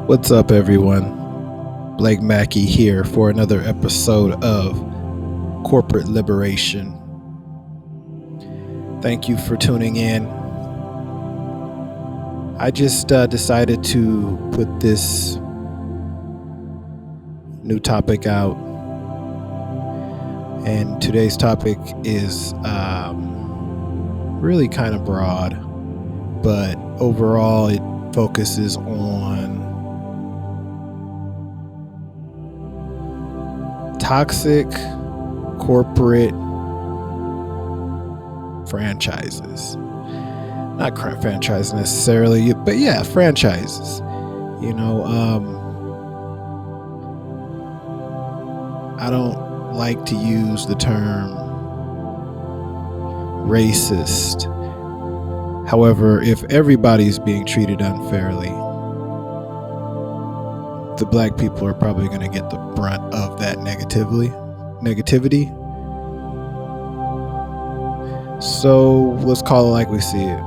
What's up, everyone? Blake Mackey here for another episode of Corporate Liberation. Thank you for tuning in. I just decided to put this new topic out, and today's topic is really kind of broad, but overall it focuses on toxic corporate franchises. Not franchises necessarily, but yeah, franchises. I don't like to use the term racist. However, if everybody's being treated unfairly, the black people are probably going to get the brunt of that negativity. So let's call it like we see it.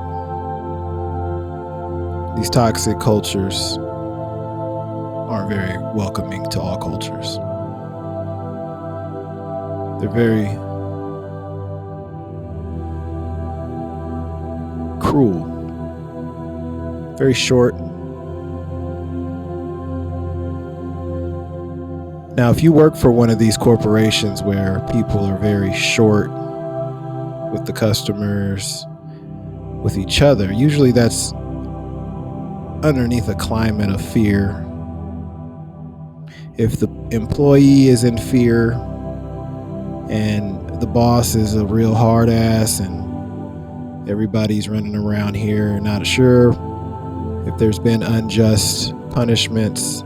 These toxic cultures aren't very welcoming to all cultures. They're very cruel, very short. Now, if you work for one of these corporations where people are very short with the customers, with each other, usually that's underneath a climate of fear. If the employee is in fear and the boss is a real hard ass and everybody's running around here not sure if there's been unjust punishments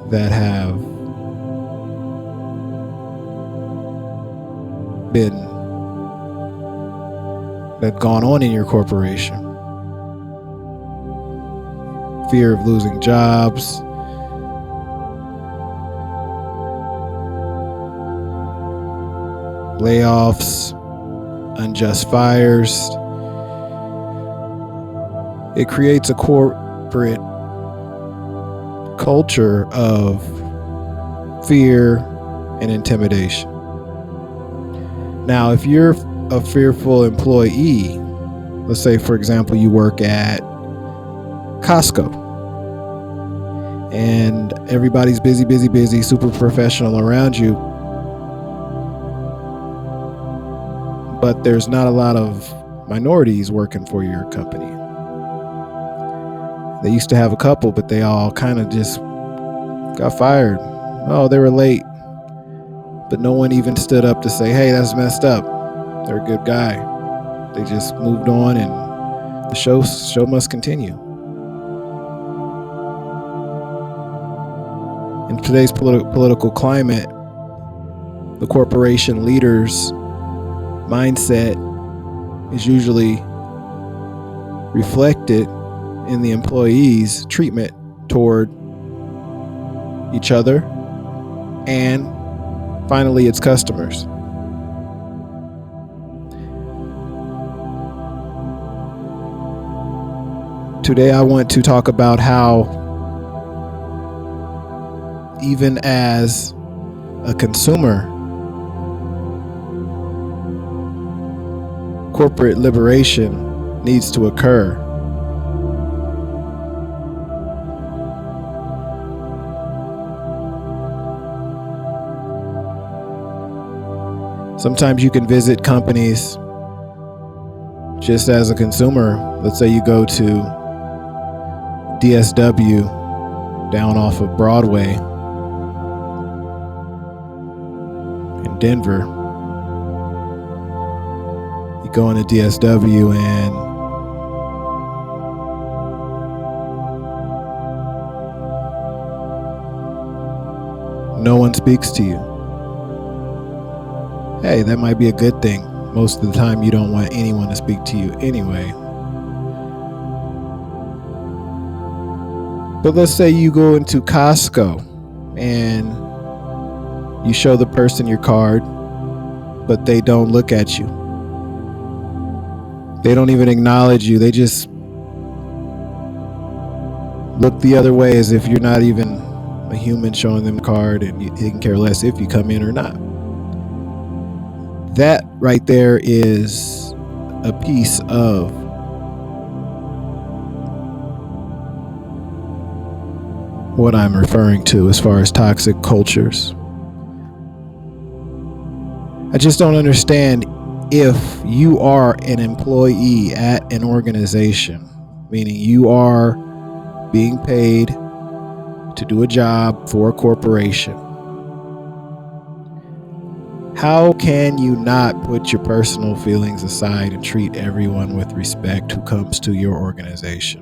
that have gone on in your corporation. Fear of losing jobs, layoffs, unjust fires. It creates a corporate culture of fear and intimidation. Now, if you're a fearful employee, let's say, for example, you work at Costco and everybody's busy, super professional around you, but there's not a lot of minorities working for your company. They used to have a couple, but they all kind of just got fired. Oh, they were late. But no one even stood up to say, hey, that's messed up. They're a good guy. They just moved on and the show must continue. In today's political climate, the corporation leaders' mindset is usually reflected in the employees' treatment toward each other and finally its customers. Today I want to talk about how even as a consumer, corporate liberation needs to occur. Sometimes you can visit companies just as a consumer. Let's say you go to DSW down off of Broadway in Denver. You go into DSW and no one speaks to you. Hey, that might be a good thing. Most of the time you don't want anyone to speak to you anyway. But let's say you go into Costco and you show the person your card, but they don't look at you. They don't even acknowledge you. They just look the other way as if you're not even a human, showing them a card, and he can care less if you come in or not. That right there is a piece of what I'm referring to as far as toxic cultures. I just don't understand, if you are an employee at an organization, meaning you are being paid to do a job for a corporation, how can you not put your personal feelings aside and treat everyone with respect who comes to your organization?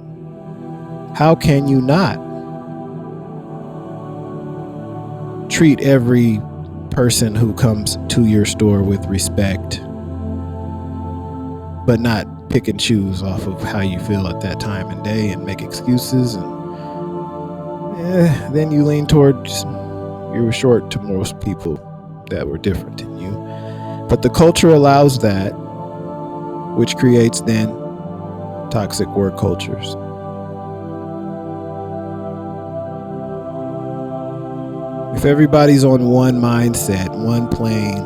How can you not treat every person who comes to your store with respect, but not pick and choose off of how you feel at that time and day and make excuses, and then you lean towards you were short to most people that were different than you. But the culture allows that, which creates then toxic work cultures. If everybody's on one mindset, one plane,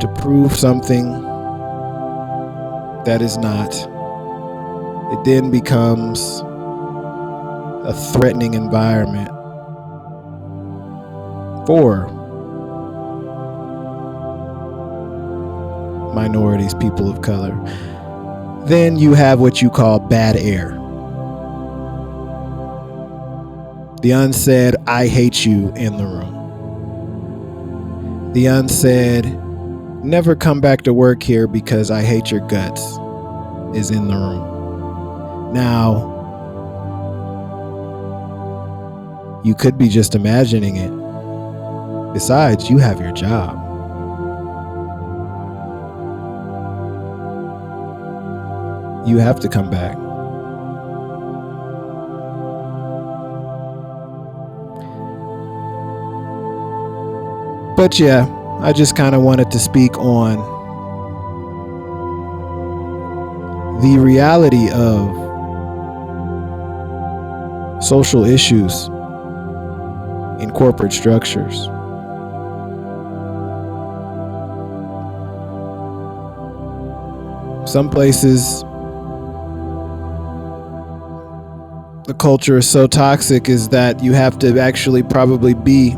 to prove something that is not, it then becomes a threatening environment for minorities, people of color. Then you have what you call bad air. The unsaid, I hate you in the room. The unsaid, never come back to work here because I hate your guts, is in the room. Now, you could be just imagining it. Besides, you have your job. You have to come back. But yeah, I just kind of wanted to speak on the reality of social issues in corporate structures. Some places, the culture is so toxic is that you have to actually probably be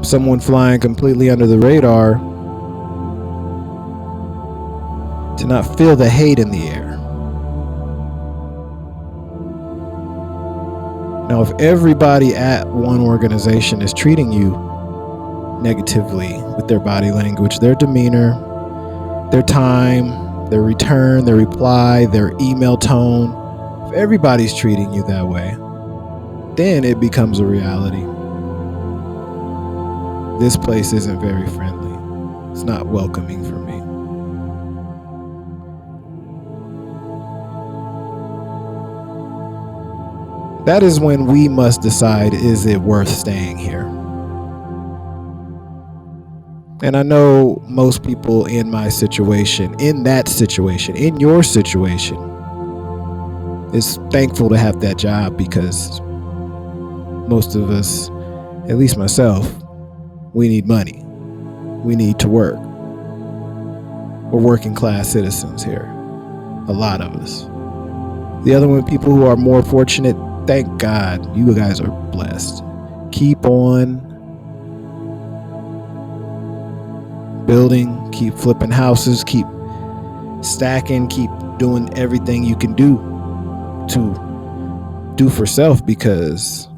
someone flying completely under the radar to not feel the hate in the air. Now, if everybody at one organization is treating you negatively with their body language, their demeanor, their time, their return, their reply, their email tone, if everybody's treating you that way, then it becomes a reality. This place isn't very friendly. It's not welcoming for me. That is when we must decide, is it worth staying here? And I know most people in my situation, in that situation, in your situation, is thankful to have that job, because most of us, at least myself, we need money. We need to work. We're working class citizens here. A lot of us. The other one, people who are more fortunate, thank God, you guys are blessed. Keep on building, keep flipping houses, keep stacking, keep doing everything you can do to do for self, because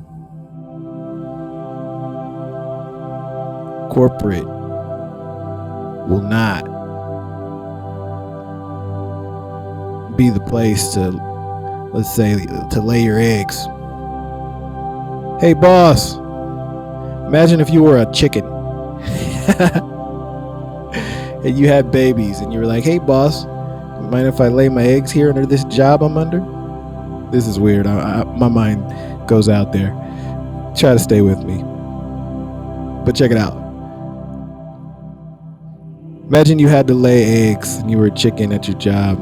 corporate will not be the place to, let's say, to lay your eggs. Hey boss, imagine if you were a chicken and you had babies and you were like, hey boss, mind if I lay my eggs here under this job I'm under? This is weird. My mind goes out there. Try to stay with me. But check it out. Imagine you had to lay eggs and you were a chicken at your job.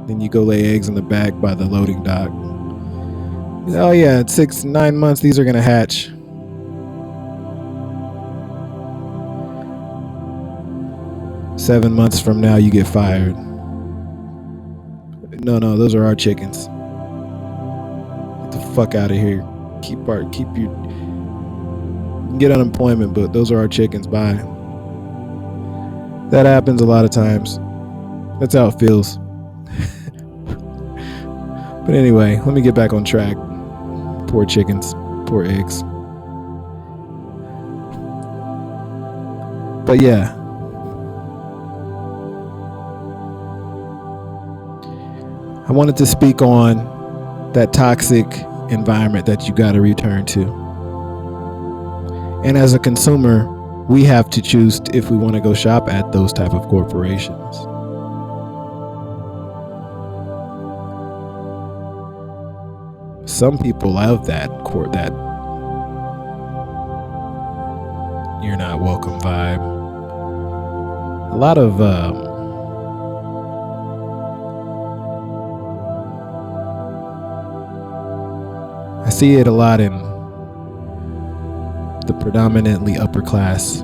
Then you go lay eggs in the back by the loading dock. Oh yeah, 6-9 months these are gonna hatch. Seven months from now you get fired. No, those are our chickens. Get the fuck out of here. Keep you can get unemployment, but those are our chickens. Bye. That happens a lot of times. That's how it feels. But anyway, let me get back on track. Poor chickens, poor eggs. But yeah. I wanted to speak on that toxic environment that you got to return to. And as a consumer, we have to choose if we want to go shop at those type of corporations. Some people love that you're not welcome vibe. A lot of I see it a lot in the predominantly upper class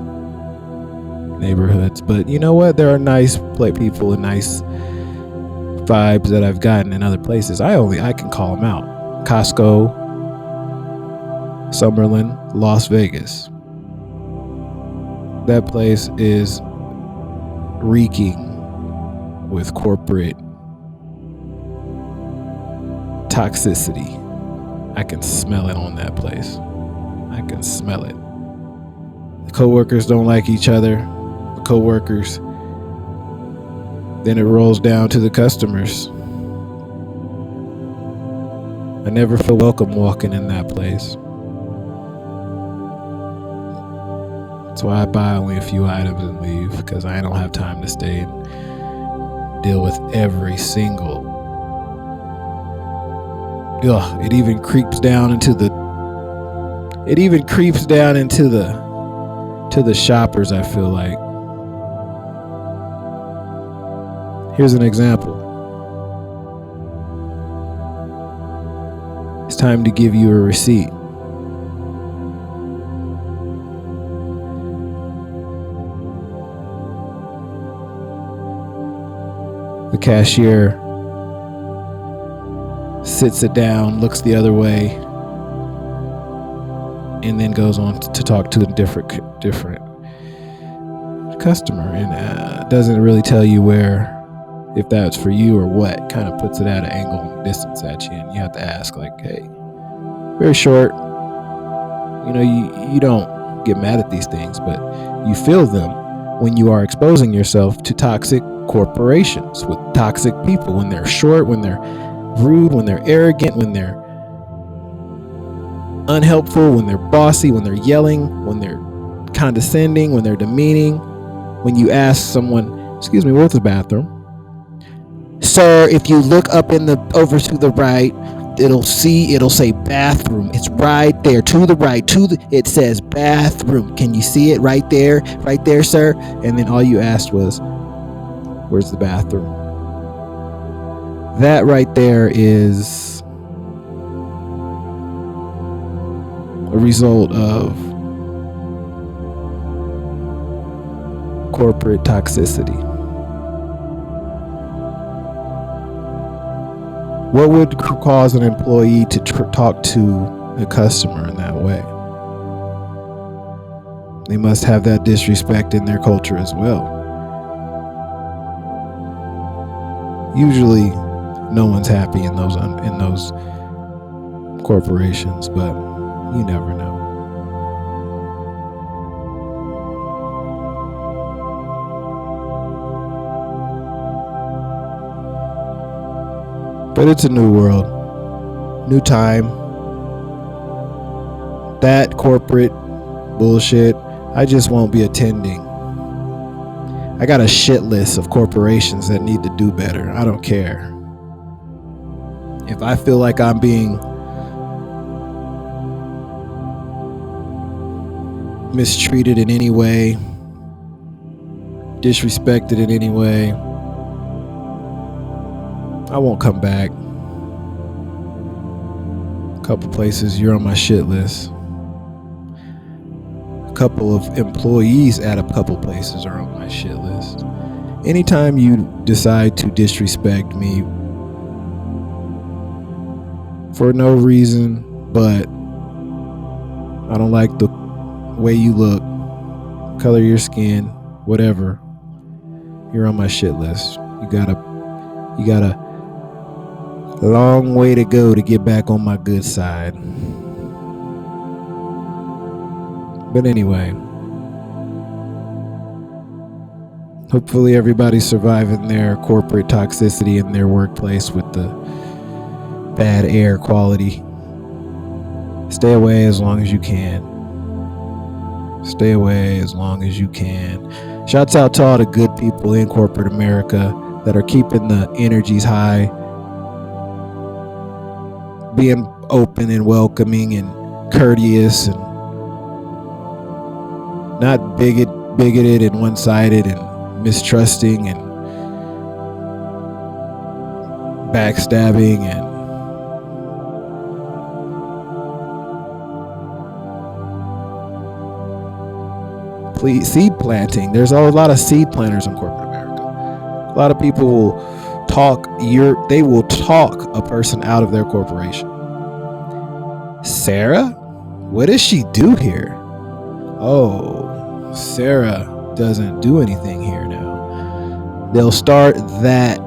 neighborhoods, but you know what? There are nice people and nice vibes that I've gotten in other places. I can call them out. Costco, Summerlin, Las Vegas. That place is reeking with corporate toxicity. I can smell it on that place. I can smell it. The coworkers don't like each other. The coworkers. Then it rolls down to the customers. I never feel welcome walking in that place. That's why I buy only a few items and leave, because I don't have time to stay and deal with every single. It even creeps down into the shoppers, I feel like. Here's an example. It's time to give you a receipt. The cashier sits it down, looks the other way, and then goes on to talk to a different customer, and doesn't really tell you if that's for you or what. Kind of puts it at an angle and distance at you, and you have to ask, like, hey, very short. You don't get mad at these things, but you feel them when you are exposing yourself to toxic corporations with toxic people, when they're short, when they're rude, when they're arrogant, when they're unhelpful, when they're bossy, when they're yelling, when they're condescending, when they're demeaning. When you ask someone, excuse me, where's the bathroom? Sir, if you look up over to the right, it'll say bathroom. It's right there to the right, it says bathroom. Can you see it right there, sir? And then all you asked was, where's the bathroom? That right there is a result of corporate toxicity. What would cause an employee to talk to a customer in that way? They must have that disrespect in their culture as well. Usually, no one's happy in those corporations, but you never know. But it's a new world, new time. That corporate bullshit, I just won't be attending. I got a shit list of corporations that need to do better. I don't care. If I feel like I'm being mistreated in any way, disrespected in any way, I won't come back. A couple places you're on my shit list. A couple of employees at a couple places are on my shit list. Anytime you decide to disrespect me for no reason, but I don't like the way you look, color of your skin, whatever, you're on my shit list. You got a long way to go to get back on my good side. But anyway, hopefully everybody's surviving their corporate toxicity in their workplace with the bad air quality. Stay away as long as you can. Stay away as long as you can. Shouts out to all the good people in corporate America that are keeping the energies high, being open and welcoming and courteous and not bigoted and one-sided and mistrusting and backstabbing and seed planting. There's a lot of seed planters in corporate America. A lot of people will talk a person out of their corporation. Sarah? What does she do here? Oh, Sarah doesn't do anything here now. They'll start that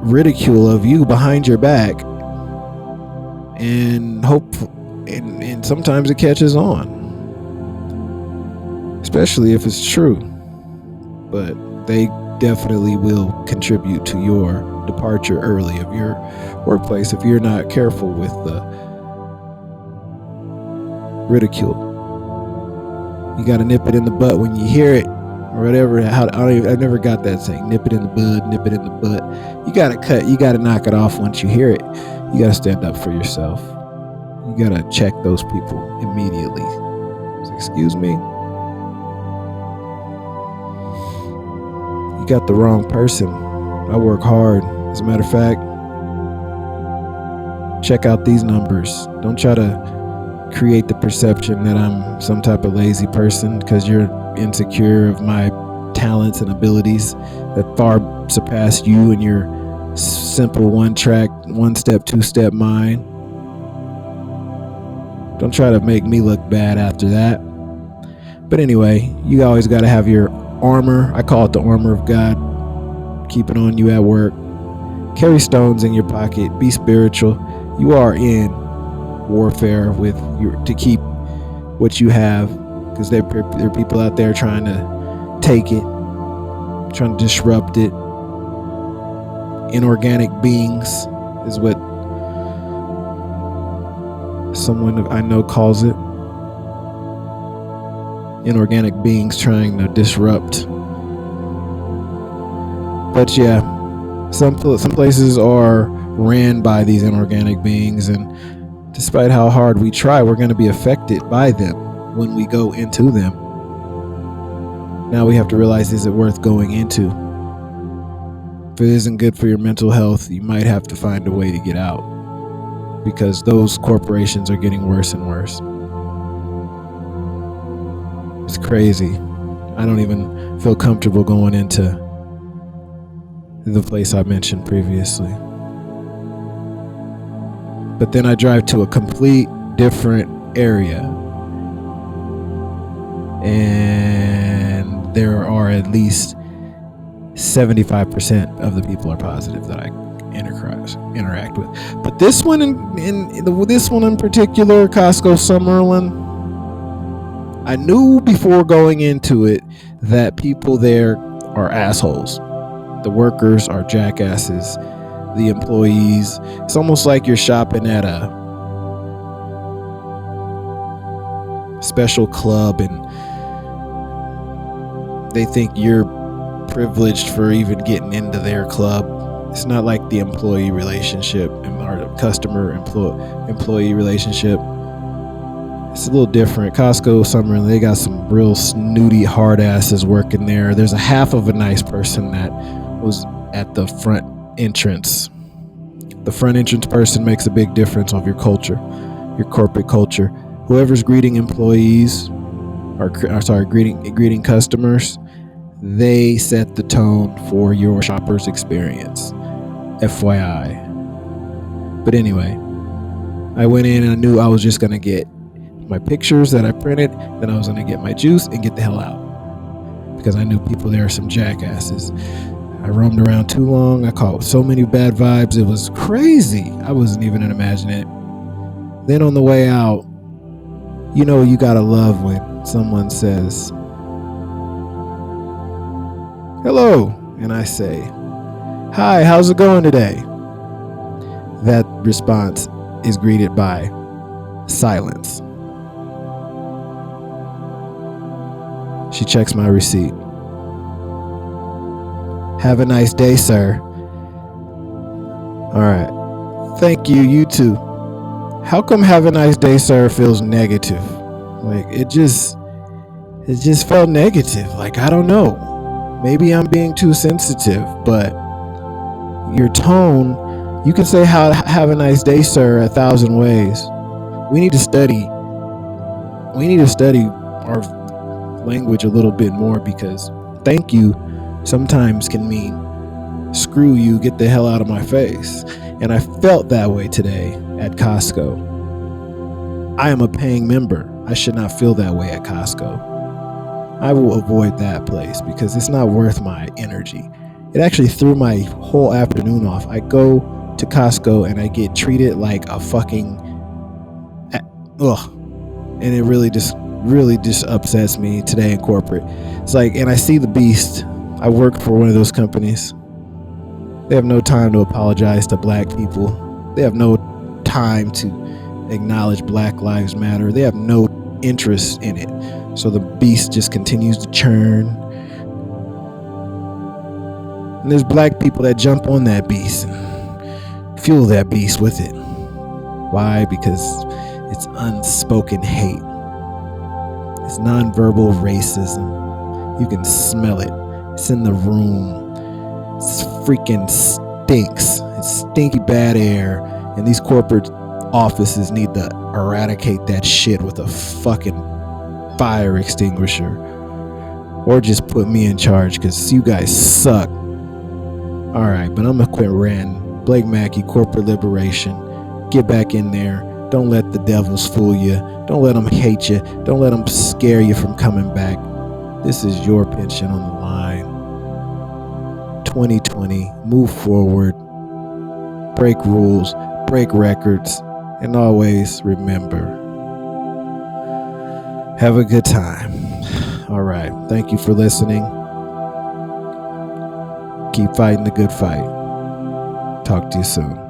ridicule of you behind your back and sometimes it catches on. Especially if it's true. But they definitely will contribute to your departure early of your workplace if you're not careful with the ridicule. You gotta nip it in the butt when you hear it, or whatever. I never got that saying. Nip it in the bud, nip it in the butt. You gotta knock it off once you hear it. You gotta stand up for yourself. You gotta check those people immediately. Excuse me? You got the wrong person. I work hard. As a matter of fact, check out these numbers. Don't try to create the perception that I'm some type of lazy person because you're insecure of my talents and abilities that far surpass you and your simple one-track, one-step, two-step mind. Don't try to make me look bad after that. But anyway, you always got to have your armor. I call it the armor of God. Keep it on you at work. Carry stones in your pocket. Be spiritual. You are in warfare to keep what you have, because there are people out there trying to take it, trying to disrupt it. Inorganic beings is what someone I know calls it. Inorganic beings trying to disrupt. But yeah, some places are ran by these inorganic beings, and despite how hard we try, we're going to be affected by them when we go into them. Now we have to realize, is it worth going into? If it isn't good for your mental health, you might have to find a way to get out, because those corporations are getting worse and worse. It's crazy. I don't even feel comfortable going into the place I mentioned previously. But then I drive to a complete different area, and there are at least 75% of the people are positive that I interact with. But this one in particular, Costco Summerlin, I knew before going into it that people there are assholes. The workers are jackasses. The employees, it's almost like you're shopping at a special club and they think you're privileged for even getting into their club. It's not like the employee relationship or the customer employee relationship. It's a little different. Costco, Summerlin, they got some real snooty hard asses working there. There's a half of a nice person that was at the front entrance. The front entrance person makes a big difference of your culture, your corporate culture. Whoever's greeting employees, greeting customers, they set the tone for your shopper's experience. FYI. But anyway, I went in and I knew I was just gonna get my pictures that I printed, then I was gonna get my juice and get the hell out. Because I knew people there are some jackasses. I roamed around too long. I caught so many bad vibes. It was crazy. I wasn't even imagining it. Then on the way out, you know you gotta love when someone says, hello, and I say, hi, how's it going today? That response is greeted by silence. She checks my receipt. Have a nice day, sir. All right. Thank you, you too. How come have a nice day, sir feels negative? Like it just felt negative. Like I don't know. Maybe I'm being too sensitive, but your tone, you can say how have a nice day, sir, 1,000 ways. We need to study our language a little bit more, because thank you sometimes can mean screw you, get the hell out of my face. And I felt that way today at Costco. I am a paying member. I should not feel that way at Costco. I will avoid that place because it's not worth my energy. It actually threw my whole afternoon off. I go to Costco and I get treated like a fucking and it really just upsets me today in corporate. It's like, and I see the beast. I work for one of those companies. They have no time to apologize to black people. They have no time to acknowledge Black Lives Matter. They have no interest in it. So the beast just continues to churn. And there's black people that jump on that beast and fuel that beast with it. Why? Because it's unspoken hate. It's nonverbal racism. You can smell it. It's in the room. It's freaking stinks. It's stinky bad air. And these corporate offices need to eradicate that shit with a fucking fire extinguisher. Or just put me in charge, because you guys suck. Alright, but I'm gonna quit ranting. Blake Mackey, Corporate Liberation. Get back in there. Don't let the devils fool you. Don't let them hate you. Don't let them scare you from coming back. This is your pension on the line. 2020, move forward. Break rules, break records, and always remember, have a good time. All right. Thank you for listening. Keep fighting the good fight. Talk to you soon.